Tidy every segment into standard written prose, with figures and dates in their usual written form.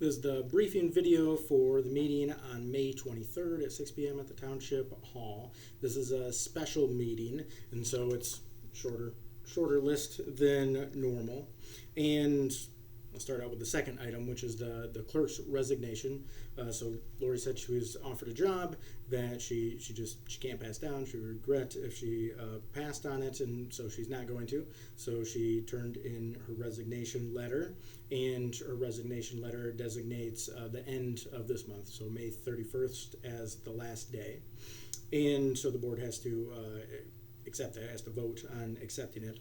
This is the briefing video for the meeting on May 23rd at 6 p.m. at the Township Hall. This is a special meeting, and so it's shorter list than normal. And I'll start out with the second item, which is the clerk's resignation. So Lori said she was offered a job that she can't pass down. She would regret if she passed on it, and so she's not going to. So she turned in her resignation letter, and her resignation letter designates the end of this month, so May 31st as the last day. And so the board has to accept that, has to vote on accepting it.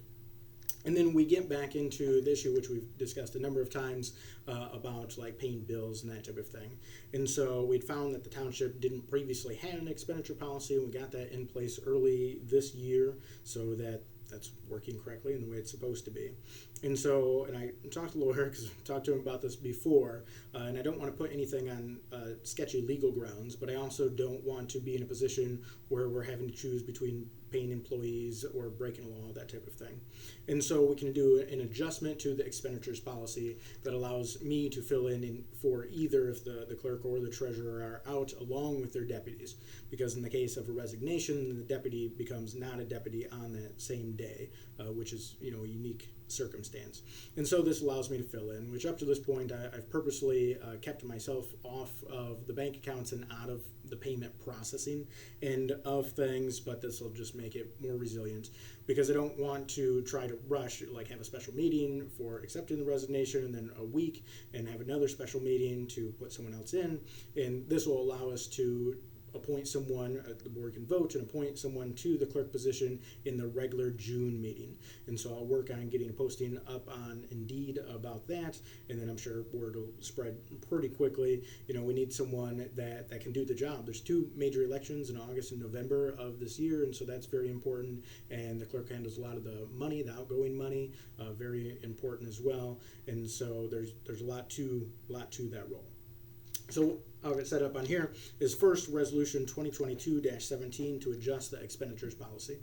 And then we get back into the issue, which we've discussed a number of times, about like paying bills and that type of thing. And so we'd found that the township didn't previously have an expenditure policy, and we got that in place early this year, so that's working correctly in the way it's supposed to be. And so, and I talked to the lawyer because I talked to him about this before, and I don't want to put anything on sketchy legal grounds, but I also don't want to be in a position where we're having to choose between paying employees or breaking a law, that type of thing. And so we can do an adjustment to the expenditures policy that allows me to fill in for either if the clerk or the treasurer are out along with their deputies. Because in the case of a resignation, the deputy becomes not a deputy on that same day, which is a unique circumstance. And so this allows me to fill in, which up to this point I've purposely kept myself off of the bank accounts and out of the payment processing end of things, but this will just make it more resilient because I don't want to try to rush, like have a special meeting for accepting the resignation and then a week and have another special meeting to put someone else in. And this will allow us to appoint someone, the board can vote and appoint someone to the clerk position in the regular June meeting. And so I'll work on getting a posting up on Indeed about that, and then I'm sure word will spread pretty quickly. We need someone that can do the job. There's two major elections in August and November of this year, and so that's very important, and the clerk handles a lot of the money, the outgoing money, very important as well. And so there's a lot to that role. So I'll get set up on here is first Resolution 2022-17 to adjust the expenditures policy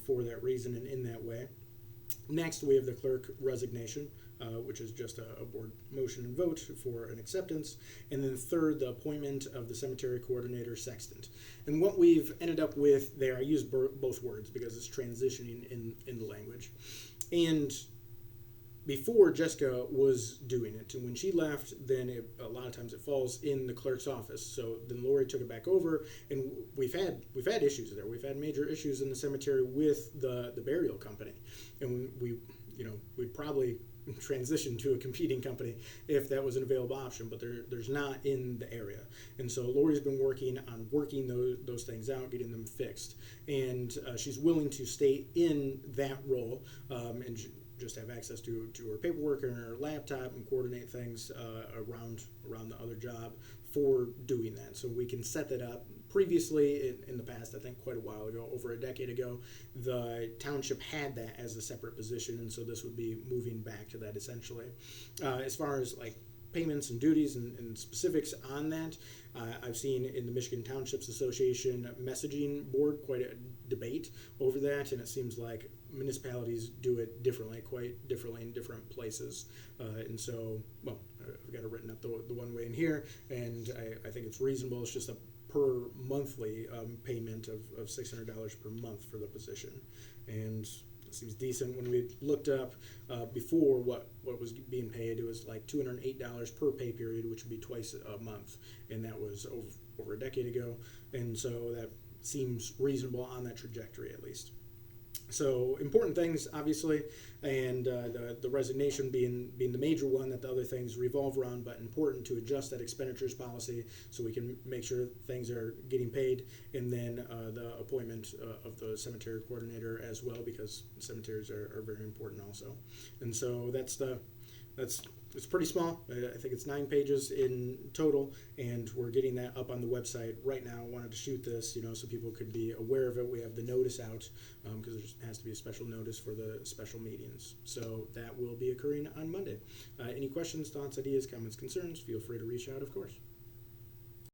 for that reason and in that way. Next, we have the clerk resignation, which is just a board motion and vote for an acceptance. And then third, the appointment of the cemetery coordinator sextant. And what we've ended up with there, I use both words because it's transitioning in the language. And before Jessica was doing it, and when she left, then a lot of times it falls in the clerk's office. So then Lori took it back over, and we've had issues there. We've had major issues in the cemetery with the burial company, and we'd probably transition to a competing company if that was an available option, but there's not in the area. And so Lori's been working those things out, getting them fixed, and she's willing to stay in that role and just have access to her paperwork and her laptop and coordinate things around the other job for doing that. So we can set that up. Previously, in the past, I think quite a while ago, over a decade ago, the township had that as a separate position, and so this would be moving back to that essentially. As far as like payments and duties and specifics on that, I've seen in the Michigan Townships Association messaging board quite a debate over that, and it seems like municipalities do it quite differently in different places. And so, well, I've got it written up the one way in here, and I think it's reasonable. It's just a per monthly payment of $600 per month for the position. And it seems decent. When we looked up before what was being paid, it was like $208 per pay period, which would be twice a month, and that was over a decade ago. And so that seems reasonable on that trajectory at least. So important things, obviously, and the resignation being the major one that the other things revolve around, but important to adjust that expenditures policy so we can make sure things are getting paid, and then the appointment of the cemetery coordinator as well, because cemeteries are very important also. And so it's pretty small. I think it's 9 pages in total, and we're getting that up on the website right now. I wanted to shoot this, so people could be aware of it. We have the notice out because there has to be a special notice for the special meetings. So that will be occurring on Monday. Any questions, thoughts, ideas, comments, concerns, feel free to reach out, of course.